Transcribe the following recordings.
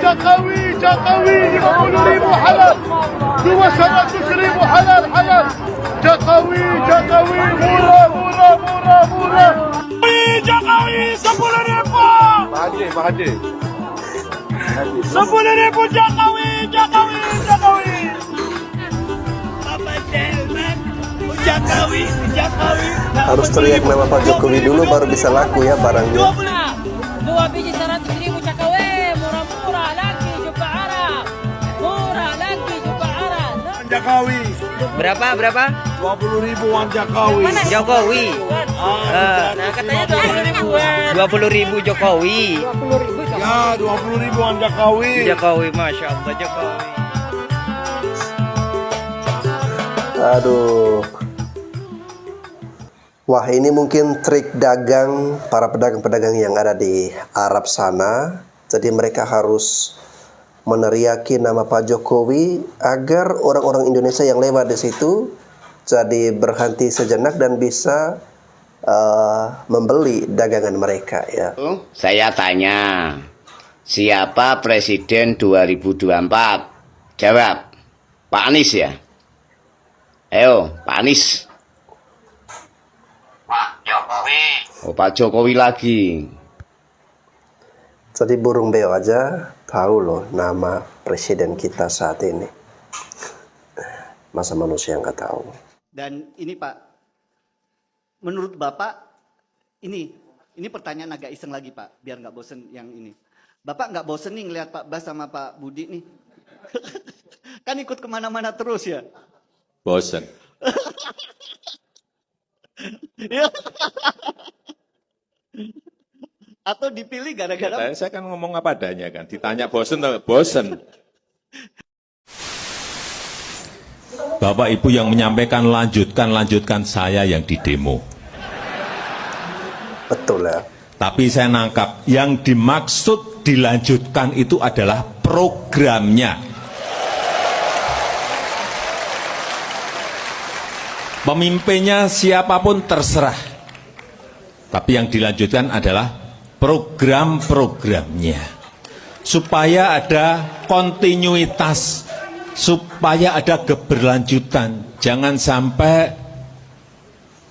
Jokowi 50.000 halal, 200.000 halal. Jokowi murah. Jokowi 10.000. Mahathir. 10.000 Jokowi. Jokowi. Harus teriak nama Pak Jokowi dulu baru bisa laku ya barangnya. 2 biji 100.000 Jokowi, murah lagi jumpa Arab. Jokowi. Berapa? 20.000 wan Jokowi. Jokowi. Nah, katanya 20.000 Jokowi. Ya, 20.000 wan Jokowi. Jokowi, masya Allah Jokowi. Aduh. Wah, ini mungkin trik dagang para pedagang-pedagang yang ada di Arab sana. Jadi mereka harus meneriaki nama Pak Jokowi agar orang-orang Indonesia yang lewat di situ jadi berhenti sejenak dan bisa membeli dagangan mereka ya. Saya tanya, siapa Presiden 2024? Jawab, Pak Anies ya? Ayo, Pak Anies. Pak Jokowi. Oh, Pak Jokowi lagi. Jadi burung beo aja tahu loh nama presiden kita saat ini. Masa manusia nggak tahu. Dan ini Pak, menurut Bapak, ini pertanyaan agak iseng lagi Pak, biar nggak bosen yang ini. Bapak nggak bosen nih ngeliat Pak Bas sama Pak Budi nih? Kan ikut kemana-mana terus ya? Bosen. Ya. Atau dipilih gara-gara Saya kan ngomong apa adanya kan, ditanya bosen atau bosen. Bapak Ibu yang menyampaikan lanjutkan saya yang di demo. Betul ya. Tapi saya nangkap yang dimaksud dilanjutkan itu adalah programnya. Pemimpinnya siapapun terserah. Tapi yang dilanjutkan adalah program-programnya. Supaya ada kontinuitas, supaya ada keberlanjutan. Jangan sampai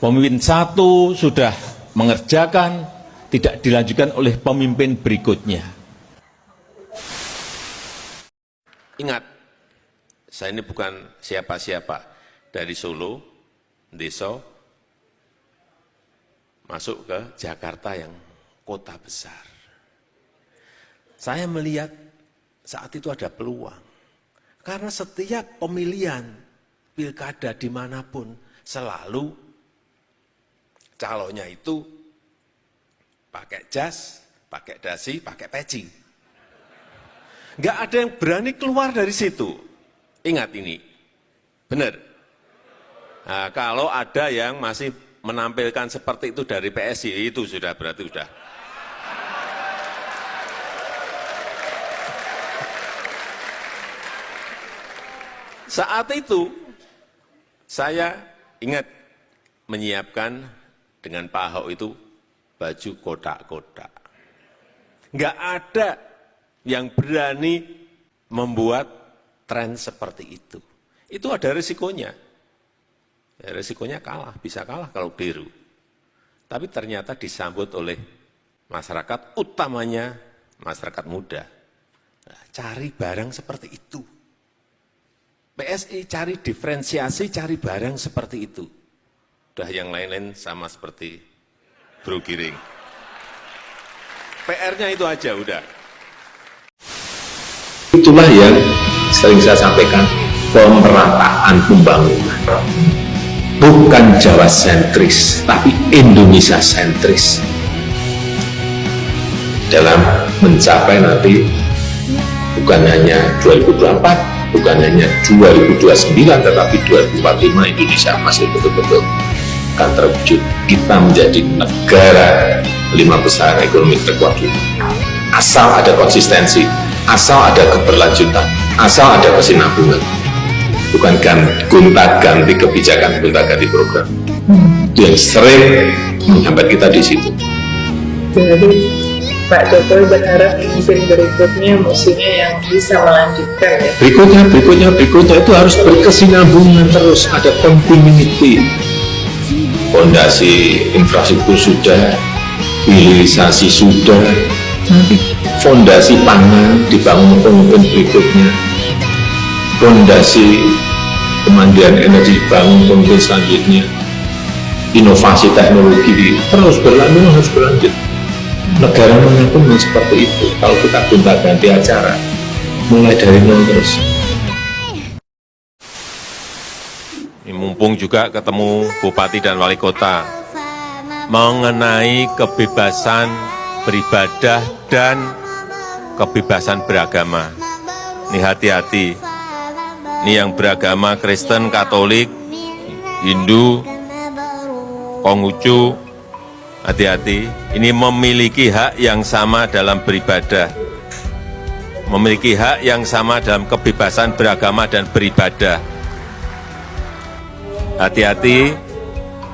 pemimpin satu sudah mengerjakan, tidak dilanjutkan oleh pemimpin berikutnya. Ingat, saya ini bukan siapa-siapa, dari Solo, Desa, masuk ke Jakarta yang kota besar. Saya melihat saat itu ada peluang. Karena setiap pemilihan pilkada dimanapun selalu calonnya itu pakai jas, pakai dasi, pakai peci. Nggak ada yang berani keluar dari situ. Ingat ini, benar. Nah, kalau ada yang masih menampilkan seperti itu dari PSI, itu sudah berarti sudah. Saat itu, saya ingat menyiapkan dengan Pak Ahok itu baju kotak-kotak. Nggak ada yang berani membuat tren seperti itu. Itu ada risikonya. Ya, risikonya kalah, bisa kalah kalau biru. Tapi ternyata disambut oleh masyarakat, utamanya masyarakat muda. Nah, cari barang seperti itu. PSI cari diferensiasi, cari barang seperti itu. Udah yang lain-lain sama seperti bro giring. PR-nya itu aja udah. Itulah yang sering saya sampaikan, pemerataan pembangunan. Bukan Jawa sentris, tapi Indonesia sentris. Dalam mencapai nanti bukan hanya 2024, bukan hanya 2029, tetapi 2045 Indonesia masih betul-betul akan terwujud. Kita menjadi negara 5 besar ekonomi terkuat dunia. Asal ada konsistensi, asal ada keberlanjutan, asal ada kesinambungan. Bukan gonta-ganti kebijakan, gonta-ganti program. Itu yang sering menghambat kita di situ. Jadi Pak Jokowi berharap pemimpin berikutnya musuhnya yang bisa melanjutkan ya. Berikutnya itu harus berkesinambungan terus, ada continuity. Fondasi infrastruktur sudah, hilirisasi sudah, fondasi pangan dibangun pemimpin berikutnya, fondasi kemandirian energi dibangun pemimpin selanjutnya, inovasi teknologi terus berlanjut, harus berlanjut. Negara manapun memang seperti itu. Kalau kita gonta-ganti acara, mulai dari nol terus. Ini mumpung juga ketemu Bupati dan Wali Kota mengenai kebebasan beribadah dan kebebasan beragama. Ini hati-hati. Ini yang beragama Kristen, Katolik, Hindu, Konghucu, hati-hati. Ini memiliki hak yang sama dalam beribadah. Memiliki hak yang sama dalam kebebasan beragama dan beribadah. Hati-hati,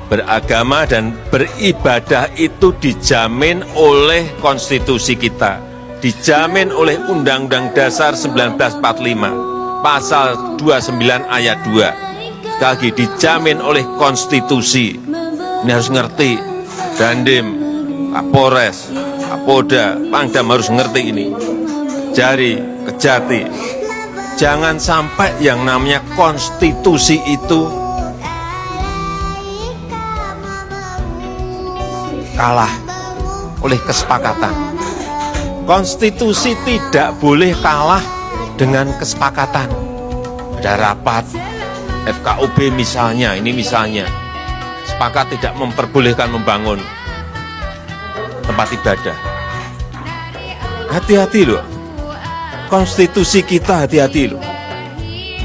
beragama dan beribadah itu dijamin oleh konstitusi kita, dijamin oleh Undang-Undang Dasar 1945, pasal 29 ayat 2. Sekali lagi, dijamin oleh konstitusi. Ini harus ngerti, Dandim, Kapolres, Kapolda, Pangdam harus ngerti ini. Jari, Kejati, jangan sampai yang namanya konstitusi itu kalah oleh kesepakatan. Konstitusi tidak boleh kalah dengan kesepakatan. Ada rapat FKUB misalnya, ini misalnya, sepakat tidak memperbolehkan membangun tempat ibadah. Hati-hati loh. Konstitusi kita hati-hati loh.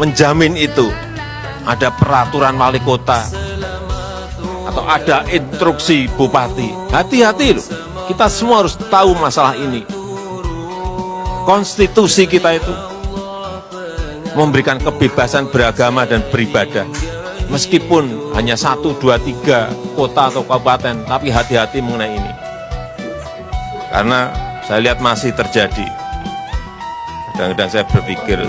Menjamin itu. Ada peraturan wali kota atau ada instruksi bupati. Hati-hati loh. Kita semua harus tahu masalah ini. Konstitusi kita itu memberikan kebebasan beragama dan beribadah. Meskipun hanya 1, 2, 3 kota atau kabupaten, tapi hati-hati mengenai ini. Karena saya lihat masih terjadi. Kadang-kadang saya berpikir,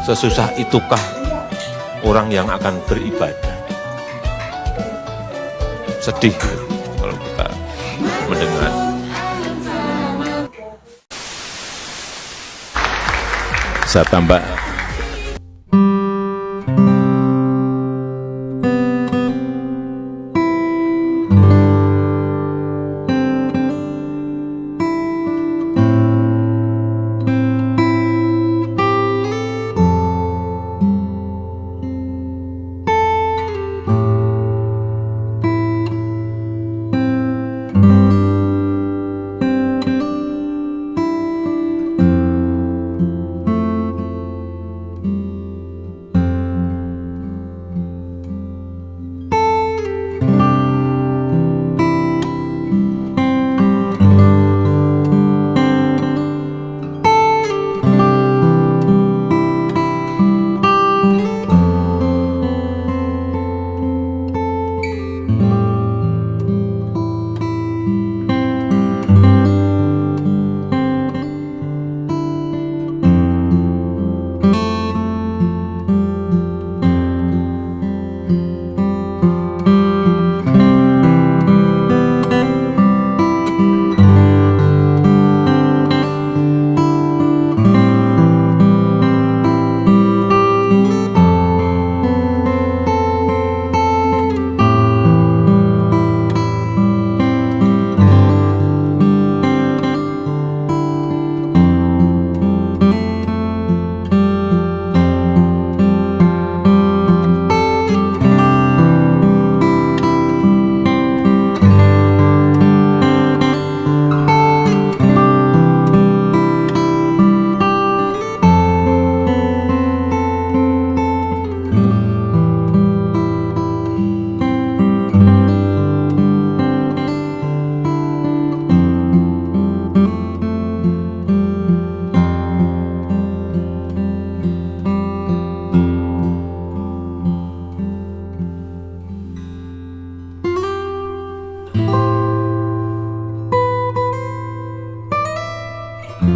sesusah itukah orang yang akan beribadah? Sedih kalau kita mendengar. Saya tambah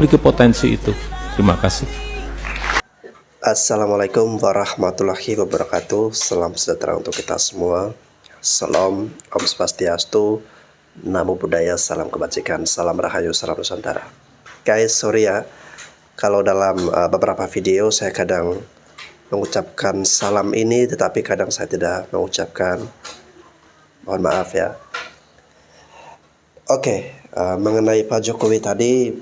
memiliki potensi itu. Terima kasih. Assalamualaikum warahmatullahi wabarakatuh. Salam sejahtera untuk kita semua. Salam Om Swastiastu, Namo Buddhaya, salam kebajikan, salam rahayu, salam Nusantara. Guys, sorry ya, kalau dalam beberapa video saya kadang mengucapkan salam ini, tetapi kadang saya tidak mengucapkan. Mohon maaf ya. Oke, mengenai Pak Jokowi tadi,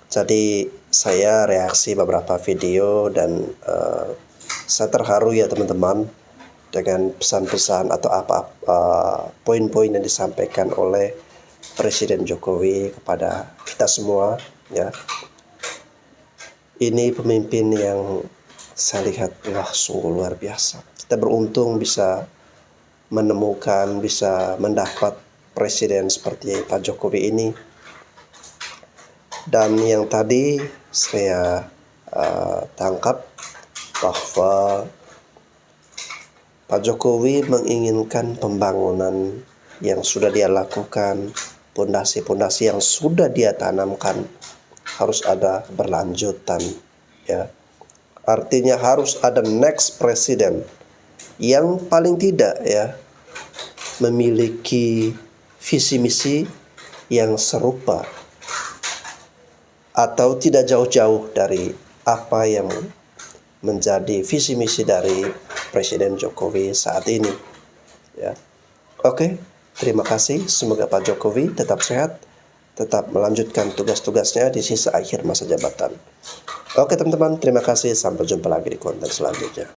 jadi saya reaksi beberapa video dan saya terharu ya teman-teman dengan pesan-pesan atau poin-poin yang disampaikan oleh Presiden Jokowi kepada kita semua ya. Ini pemimpin yang saya lihat wah sungguh luar biasa. Kita beruntung bisa menemukan, bisa mendapat presiden seperti Pak Jokowi ini. Dan yang tadi saya tangkap bahwa Pak Jokowi menginginkan pembangunan yang sudah dia lakukan, pondasi-pondasi yang sudah dia tanamkan harus ada berlanjutan ya. Artinya harus ada next presiden yang paling tidak ya memiliki visi misi yang serupa atau tidak jauh-jauh dari apa yang menjadi visi misi dari Presiden Jokowi saat ini ya. Oke, terima kasih. Semoga Pak Jokowi tetap sehat, tetap melanjutkan tugas-tugasnya di sisa akhir masa jabatan. Oke teman-teman, terima kasih. Sampai jumpa lagi di konten selanjutnya.